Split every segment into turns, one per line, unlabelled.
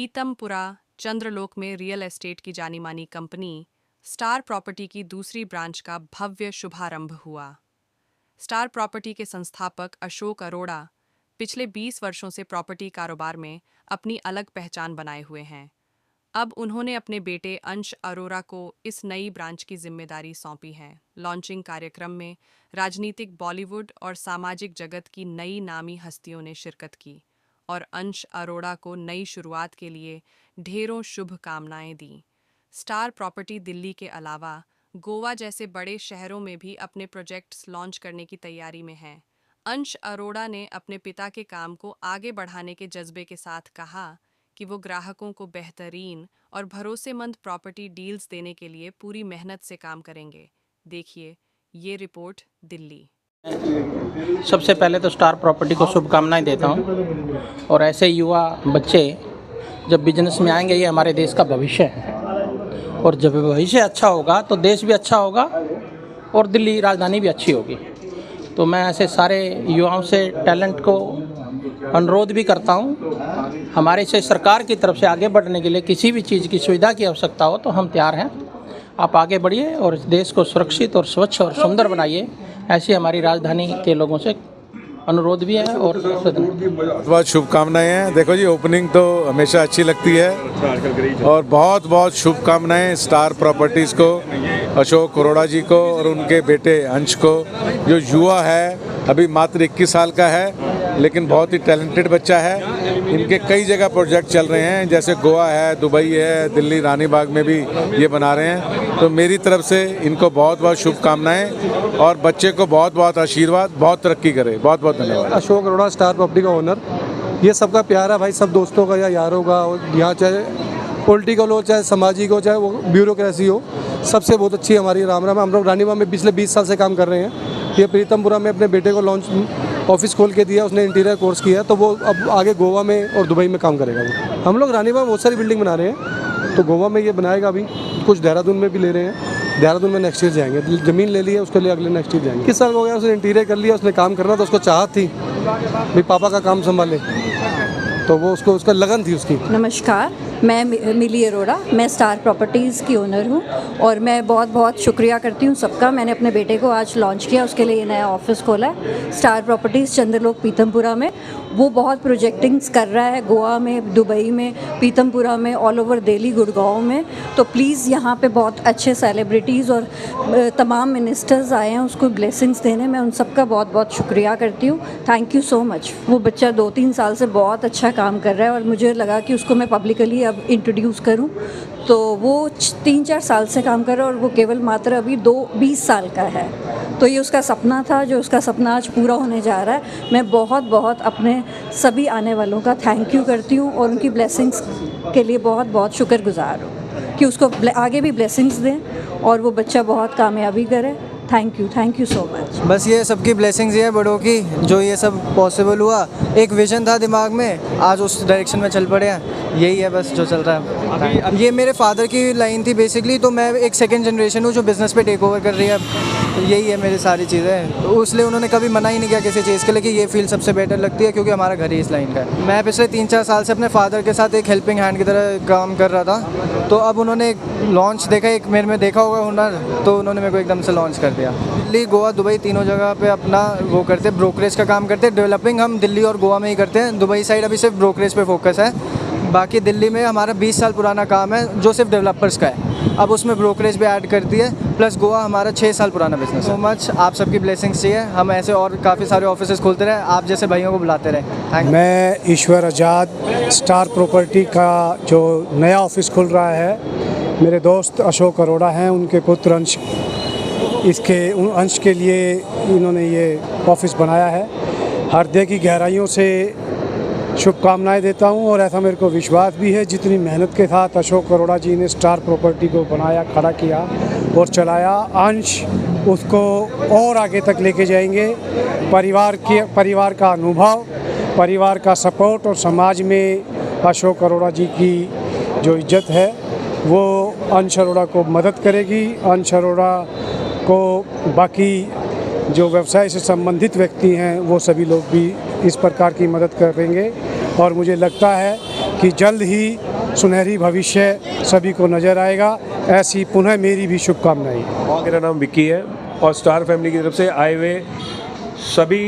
पीतमपुरा चंद्रलोक में real estate की जानी मानी कंपनी स्टार प्रॉपर्टी की दूसरी ब्रांच का भव्य शुभारंभ हुआ। स्टार प्रॉपर्टी के संस्थापक अशोक अरोड़ा पिछले 20 वर्षों से प्रॉपर्टी कारोबार में अपनी अलग पहचान बनाए हुए हैं। अब उन्होंने अपने बेटे अंश अरोड़ा को इस नई ब्रांच की जिम्मेदारी सौंपी है। लॉन्चिंग कार्यक्रम में राजनीतिक, बॉलीवुड और सामाजिक जगत की नई नामी हस्तियों ने शिरकत की और अंश अरोड़ा को नई शुरुआत के लिए ढेरों शुभकामनाएं दी। स्टार प्रॉपर्टी दिल्ली के अलावा गोवा जैसे बड़े शहरों में भी अपने प्रोजेक्ट्स लॉन्च करने की तैयारी में है। अंश अरोड़ा ने अपने पिता के काम को आगे बढ़ाने के जज्बे के साथ कहा कि वो ग्राहकों को बेहतरीन और भरोसेमंद प्रॉपर्टी डील्स देने के लिए पूरी मेहनत से काम करेंगे। देखिए ये रिपोर्ट दिल्ली।
सबसे पहले तो स्टार प्रॉपर्टी को शुभकामनाएं देता हूं और ऐसे युवा बच्चे जब बिजनेस में आएंगे, ये हमारे देश का भविष्य है और जब भविष्य अच्छा होगा तो देश भी अच्छा होगा और दिल्ली राजधानी भी अच्छी होगी। तो मैं ऐसे सारे युवाओं से, टैलेंट को अनुरोध भी करता हूं, हमारे से सरकार की तरफ से आगे बढ़ने के लिए किसी भी चीज़ की सुविधा की आवश्यकता हो तो हम तैयार हैं। आप आगे बढ़िए और इस देश को सुरक्षित और स्वच्छ और सुंदर बनाइए, ऐसी हमारी राजधानी के लोगों से अनुरोध भी है। और
बहुत शुभकामनाएं हैं। देखो जी, ओपनिंग तो हमेशा अच्छी लगती है और बहुत बहुत शुभकामनाएं स्टार प्रॉपर्टीज़ को, अशोक अरोड़ा जी को और उनके बेटे अंश को, जो युवा है, अभी मात्र 21 साल का है लेकिन बहुत ही टैलेंटेड बच्चा है। इनके कई जगह प्रोजेक्ट चल रहे हैं, जैसे गोवा है, दुबई है, दिल्ली रानी बाग में भी ये बना रहे हैं। तो मेरी तरफ से इनको बहुत बहुत शुभकामनाएं और बच्चे को बहुत बहुत आशीर्वाद, बहुत तरक्की करे। बहुत बहुत धन्यवाद।
अशोक अरोड़ा स्टार प्रॉपर्टी का ओनर, ये सबका प्यार है भाई, सब दोस्तों का या यारों का। यहाँ चाहे पॉलिटिकल हो, चाहे सामाजिक हो, चाहे वो ब्यूरोक्रेसी हो, सबसे बहुत अच्छी हमारी राम राम। हम लोग रानी बाग में पिछले 20 साल से काम कर रहे हैं। ये पीतमपुरा में अपने बेटे को लॉन्च ऑफिस खोल के दिया, उसने इंटीरियर कोर्स किया है, तो वो अब आगे गोवा में और दुबई में काम करेगा। वो हम लोग रानी बाग में बहुत सारी बिल्डिंग बना रहे हैं, तो गोवा में ये बनाएगा, अभी कुछ देहरादून में भी ले रहे हैं। देहरादून में नेक्स्ट ईयर जाएंगे, ज़मीन ले ली है, उसके लिए अगले नेक्स्ट ईयर जाएंगे। किस साल हो गया उसने इंटीरियर कर लिया, उसने काम करना था, उसको चाहत थी भाई पापा का काम संभाले, तो वो उसका लगन थी उसकी।
नमस्कार, मैं मिली अरोड़ा, मैं स्टार प्रॉपर्टीज़ की ओनर हूँ और मैं बहुत बहुत शुक्रिया करती हूँ सबका। मैंने अपने बेटे को आज लॉन्च किया, उसके लिए नया ऑफिस खोला है स्टार प्रॉपर्टीज़ चंद्रलोक पीतमपुरा में। वो बहुत प्रोजेक्टिंग्स कर रहा है गोवा में, दुबई में, पीतमपुरा में, ऑल ओवर दिल्ली, गुड़गांव में। तो प्लीज़ यहाँ पे बहुत अच्छे सेलिब्रिटीज़ और तमाम मिनिस्टर्स आए हैं उसको ब्लेसिंग्स देने। मैं उन सबका बहुत बहुत शुक्रिया करती हूँ। Thank you so much. वो बच्चा 2-3 साल से बहुत अच्छा काम कर रहा है और मुझे लगा कि उसको मैं पब्लिकली अब इंट्रोड्यूस करूं। तो वो 3-4 साल से काम कर रहा है और वो केवल मात्र अभी 20 साल का है। तो ये उसका सपना था, जो उसका सपना आज पूरा होने जा रहा है। मैं बहुत बहुत अपने सभी आने वालों का थैंक यू करती हूँ और उनकी ब्लेसिंग्स के लिए बहुत बहुत शुक्रगुजार हूँ कि उसको आगे भी ब्लेसिंग्स दें और वो बच्चा बहुत कामयाबी करे। Thank you so much.
बस ये सबकी ब्लेसिंग्स है बड़ों की, जो ये सब पॉसिबल हुआ। एक विजन था दिमाग में, आज उस डायरेक्शन में चल पड़े हैं। यही है बस जो चल रहा है। ये मेरे फादर की लाइन थी बेसिकली, तो मैं एक सेकंड जनरेशन हूँ जो बिज़नेस पे टेक ओवर कर रही है। तो यही है मेरी सारी चीज़ें, तो इसलिए उन्होंने कभी मना ही नहीं किया किसी चीज़ के लिए कि ये फील्ड सबसे बेटर लगती है, क्योंकि हमारा घर ही इस लाइन का है। मैं पिछले 3-4 साल से अपने फादर के साथ एक हेल्पिंग हैंड की तरह काम कर रहा था, तो अब उन्होंने एक लॉन्च देखा, एक मेरे में देखा होगा हुनर, तो उन्होंने मेरे को एकदम से लॉन्च कर दिया। दिल्ली, गोवा, दुबई तीनों जगह पे अपना वो करते, ब्रोकरेज का काम करते। डेवलपिंग हम दिल्ली और गोवा में ही करते हैं। दुबई साइड अभी सिर्फ ब्रोकरेज पे फोकस है। बाकी दिल्ली में हमारा 20 साल पुराना काम है जो सिर्फ डेवलपर्स का है। अब उसमें ब्रोकरेज भी ऐड कर दिए, प्लस गोवा हमारा 6 साल पुराना बिजनेस है। सो मच, आप सबकी ब्लेसिंग्स चाहिए। हम ऐसे और काफ़ी सारे ऑफिसेज खोलते रहे, आप जैसे भाइयों को बुलाते रहे।
मैं ईश्वर आज़ाद, स्टार प्रॉपर्टी का जो नया ऑफिस खुल रहा है, मेरे दोस्त अशोक अरोड़ा हैं, उनके पुत्र अंश, अंश के लिए इन्होंने ये ऑफिस बनाया है। हृदय की गहराइयों से शुभकामनाएं देता हूं और ऐसा मेरे को विश्वास भी है, जितनी मेहनत के साथ अशोक अरोड़ा जी ने स्टार प्रॉपर्टी को बनाया, खड़ा किया और चलाया, अंश उसको और आगे तक लेके जाएंगे। परिवार का अनुभव, परिवार का सपोर्ट और समाज में अशोक अरोड़ा जी की जो इज्जत है वो अंश अरोड़ा को मदद करेगी। अंश अरोड़ा को बाकी जो व्यवसाय से संबंधित व्यक्ति हैं वो सभी लोग भी इस प्रकार की मदद करेंगे और मुझे लगता है कि जल्द ही सुनहरी भविष्य सभी को नज़र आएगा। ऐसी पुनः मेरी भी शुभकामनाएं।
मेरा नाम विक्की है और स्टार फैमिली की तरफ से आए हुए सभी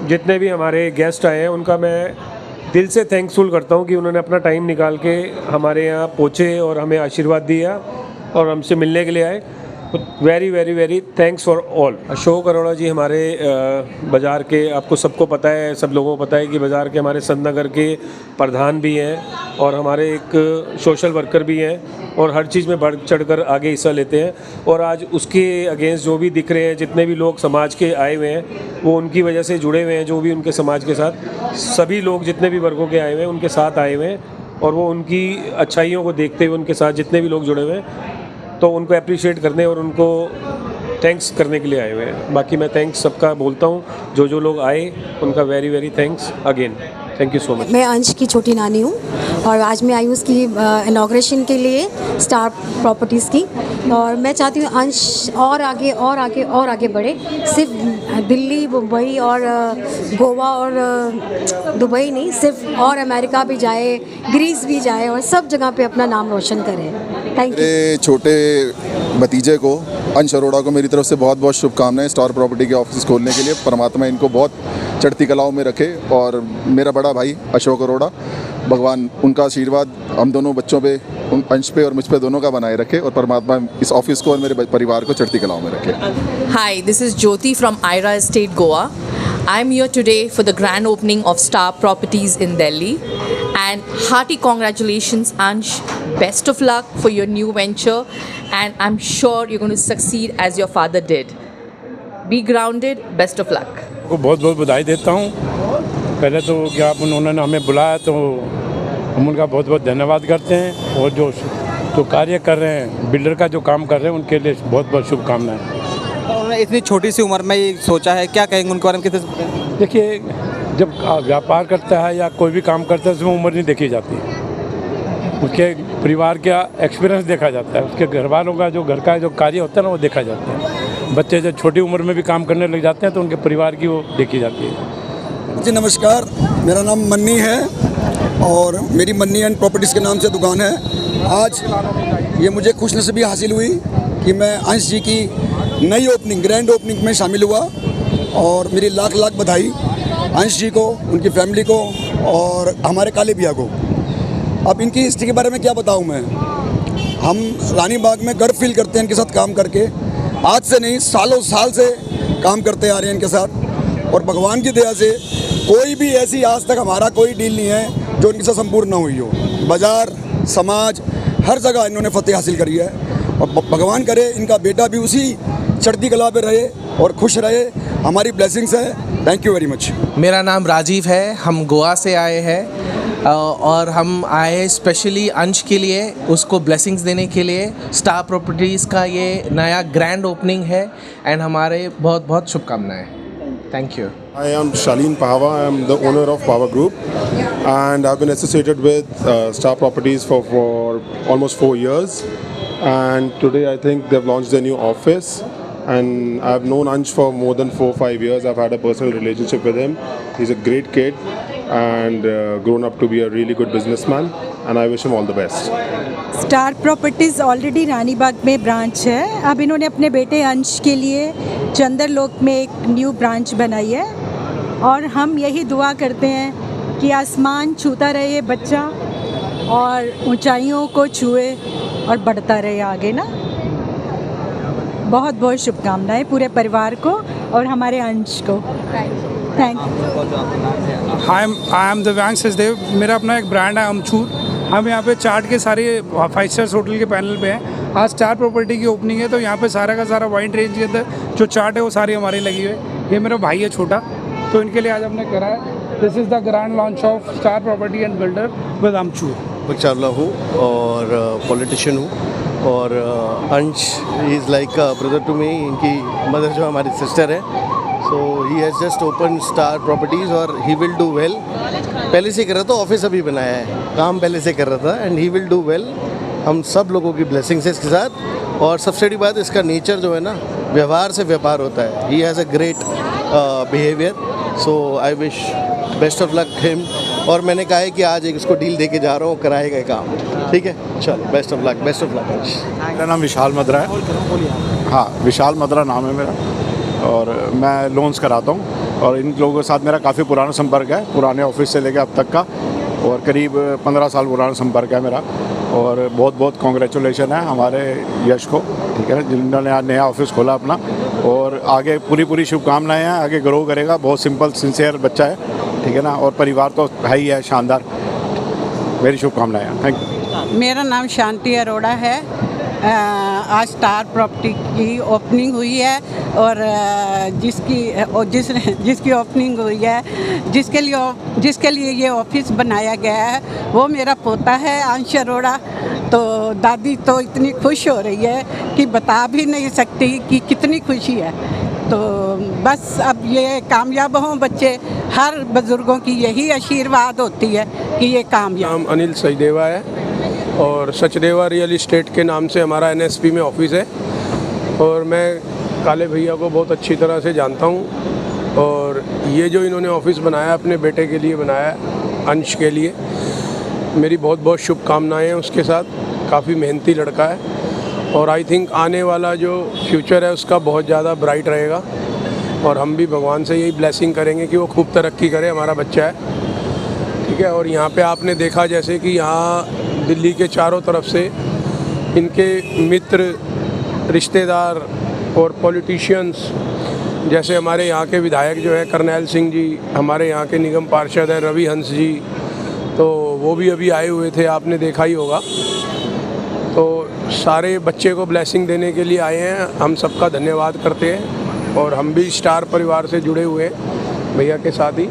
जितने भी हमारे गेस्ट आए हैं उनका मैं दिल से थैंक्सफुल करता हूं कि उन्होंने अपना टाइम निकाल के हमारे यहाँ पहुँचे और हमें आशीर्वाद दिया और हमसे मिलने के लिए आए। Very very very thanks for all. Ashok Arora ji हमारे बाज़ार के, आपको सबको पता है, सब लोगों को पता है कि बाज़ार के हमारे संत नगर के प्रधान भी हैं और हमारे एक सोशल वर्कर भी हैं और हर चीज़ में बढ़ चढ़ कर आगे हिस्सा लेते हैं। और आज उसके अगेंस्ट जो भी दिख रहे हैं, जितने भी लोग समाज के आए हुए हैं वो उनकी वजह से जुड़े हुए हैं, जो भी उनके समाज के साथ सभी लोग जितने भी वर्गों के आए हुए हैं उनके साथ आए हुए हैं और वो उनकी अच्छाइयों को देखते हुए उनके साथ जितने भी लोग जुड़े हुए हैं तो उनको अप्रिशिएट करने और उनको थैंक्स करने के लिए आए हुए हैं। बाकी मैं थैंक्स सबका बोलता हूँ, जो लोग आए उनका very very thanks again. Thank you so much.
मैं अंश की छोटी नानी हूँ और आज मैं आई हूँ उसकी इनाग्रेशन के लिए स्टार प्रॉपर्टीज़ की। और मैं चाहती हूँ अंश और आगे और आगे और आगे बढ़े, सिर्फ दिल्ली, मुंबई और गोवा और दुबई नहीं, सिर्फ और अमेरिका भी जाए, ग्रीस भी जाए और सब जगह पे अपना नाम रोशन करे। Thank you.
मेरे छोटे भतीजे को अंश अरोड़ा को मेरी तरफ से बहुत बहुत शुभकामनाएं स्टार प्रॉपर्टी के ऑफिस खोलने के लिए। परमात्मा इनको बहुत चढ़ती कलाओं में रखे। और मेरा बड़ा भाई अशोक अरोड़ा, भगवान उनका आशीर्वाद हम दोनों बच्चों पे, उन अंश पे और मुझ पे दोनों का बनाए रखे और परमात्मा इस ऑफिस को और मेरे परिवार को चढ़ती कलाओं में रखे।
Hi, this is Jyoti from Ira Estate, Goa. I'm here today for the grand opening of Star Properties in Delhi. And hearty congratulations, Ansh. Best of luck for your new venture. And I'm sure you're going to succeed as your father did. Be grounded. Best of luck.
को बहुत बहुत बधाई देता हूँ। पहले तो क्या आप उन्होंने हमें बुलाया तो हम उनका बहुत बहुत धन्यवाद करते हैं और जो कार्य कर रहे हैं, बिल्डर का जो काम कर रहे हैं उनके लिए बहुत बहुत शुभकामनाएं।
उन्होंने इतनी छोटी सी उम्र में ये सोचा है, क्या कहेंगे उनके बारे में? कितने
देखिए, जब व्यापार करता है या कोई भी काम करता है उसमें उम्र नहीं देखी जाती, उसके परिवार का एक्सपीरियंस देखा जाता है, उसके घर वालों का जो घर का जो कार्य होता है ना वो देखा जाता है। बच्चे जब छोटी उम्र में भी काम करने लग जाते हैं तो उनके परिवार की वो देखी जाती है।
जी नमस्कार, मेरा नाम मन्नी है और मेरी मन्नी एंड प्रॉपर्टीज़ के नाम से दुकान है। आज ये मुझे खुशनसीबी हासिल हुई कि मैं अंश जी की नई ओपनिंग, ग्रैंड ओपनिंग में शामिल हुआ और मेरी लाख लाख बधाई अंश जी को, उनकी फैमिली को और हमारे काले भैया को। अब इनकी हिस्ट्री के बारे में क्या बताऊं मैं। हम रानी बाग में गर्व फील करते हैं इनके साथ काम करके। आज से नहीं, सालों साल से काम करते आ रहे हैं इनके साथ और भगवान की दया से कोई भी ऐसी आज तक हमारा कोई डील नहीं है जो इनके साथ संपूर्ण ना हुई हो। बाज़ार, समाज, हर जगह इन्होंने फतेह हासिल करी है और भगवान करे इनका बेटा भी उसी चढ़ती कला पे रहे और खुश रहे। हमारी ब्लेसिंग्स है। Thank you very much.
मेरा नाम राजीव है, हम गोवा से आए हैं और हम आए स्पेशली अंश के लिए, उसको ब्लेसिंग्स देने के लिए। स्टार प्रॉपर्टीज़ का ये नया ग्रैंड ओपनिंग है एंड हमारे बहुत बहुत शुभकामनाएं। Thank you.
I am Shaleen Pahwa. I am the owner of Pahwa Group and I've been associated with Star Properties for almost 4 years, and today I think they've launched their new office and I've known Ansh for more than 4-5 years. I've had a personal relationship with him. He's a great kid and grown up to be a really good businessman and I wish him all the best.
Star Properties already Rani Bagh में branch है। अब इन्होंने अपने बेटे अंश के लिए चंद्रलोक में एक न्यू ब्रांच बनाई है और हम यही दुआ करते हैं कि आसमान छूता रहे ये बच्चा और ऊंचाइयों को छुए और बढ़ता रहे आगे ना। बहुत बहुत शुभकामनाएं पूरे परिवार को और हमारे अंश को। Thank you.
आई एम दिव्यांग सचदेव। मेरा अपना एक ब्रांड है अमचूर। हम यहाँ पे चार्ट के सारे 5 स्टार्स होटल के पैनल पे हैं। आज स्टार प्रॉपर्टी की ओपनिंग है तो यहाँ पे सारा का सारा वाइड रेंज के अंदर जो चार्ट है वो सारे हमारे लगी हुए। ये मेरा भाई है छोटा, तो इनके लिए आज हमने करा है। This is the grand launch of Star Property and builder with अमचूर।
मैं चावला हूँ और पॉलिटिशियन हूँ और Ansh is like brother to me. इनकी मदर जो हमारी सिस्टर है, so he has just open Star Properties और ही विल डू वेल। पहले से कर रहा था, ऑफिस अभी बनाया है, काम पहले से कर रहा था and he will do well. हम सब लोगों की ब्लेसिंग्स है इसके साथ। और सबसे बड़ी बात, इसका नेचर जो है ना, व्यवहार से व्यापार होता है। He has a great behaviour, so I wish best of luck him और मैंने कहा है कि आज एक इसको डील दे के जा रहा हूँ, कराएगा काम। ठीक है, चलो best of luck, best of luck.
मेरा नाम विशाल मद्रा है। हाँ, विशाल मद्रा नाम है मेरा और मैं लोन्स कराता हूँ और इन लोगों के साथ मेरा काफ़ी पुराना संपर्क है, पुराने ऑफिस से लेकर अब तक का, और करीब 15 साल पुराना संपर्क है मेरा। और बहुत बहुत कॉन्ग्रेचुलेशन है हमारे यश को, ठीक है, जिन्होंने आज नया ऑफिस खोला अपना, और आगे पूरी शुभकामनाएं हैं, आगे ग्रो करेगा। बहुत सिंपल सिंसियर बच्चा है, ठीक है ना, और परिवार तो है ही है शानदार। मेरी शुभकामनाएं हैं। Thank you.
मेरा नाम शांति अरोड़ा है। आज स्टार प्रॉपर्टी की ओपनिंग हुई है और जिसकी ओपनिंग हुई है, जिसके लिए ये ऑफिस बनाया गया है, वो मेरा पोता है अंश अरोड़ा। तो दादी तो इतनी खुश हो रही है कि बता भी नहीं सकती कि कितनी खुशी है। तो बस अब ये कामयाब हों बच्चे, हर बुज़ुर्गों की यही आशीर्वाद होती है कि ये कामयाब।
नाम अनिल सचदेवा है और सचदेवा रियल इस्टेट के नाम से हमारा NSP में ऑफिस है और मैं काले भैया को बहुत अच्छी तरह से जानता हूँ। और ये जो इन्होंने ऑफिस बनाया अपने बेटे के लिए बनाया, अंश के लिए, मेरी बहुत बहुत शुभकामनाएं हैं उसके साथ। काफ़ी मेहनती लड़का है और आई थिंक आने वाला जो फ्यूचर है उसका बहुत ज़्यादा ब्राइट रहेगा और हम भी भगवान से यही ब्लेसिंग करेंगे कि वो खूब तरक्की करे, हमारा बच्चा है, ठीक है। और यहाँ पे आपने देखा जैसे कि यहाँ दिल्ली के चारों तरफ से इनके मित्र, रिश्तेदार और पॉलिटिशियंस, जैसे हमारे यहाँ के विधायक जो है करनैल सिंह जी, हमारे यहाँ के निगम पार्षद हैं रवि हंस जी, तो वो भी अभी आए हुए थे, आपने देखा ही होगा। तो सारे बच्चे को ब्लेसिंग देने के लिए आए हैं, हम सबका धन्यवाद करते हैं और हम भी स्टार परिवार से जुड़े हुए हैं भैया के साथ ही।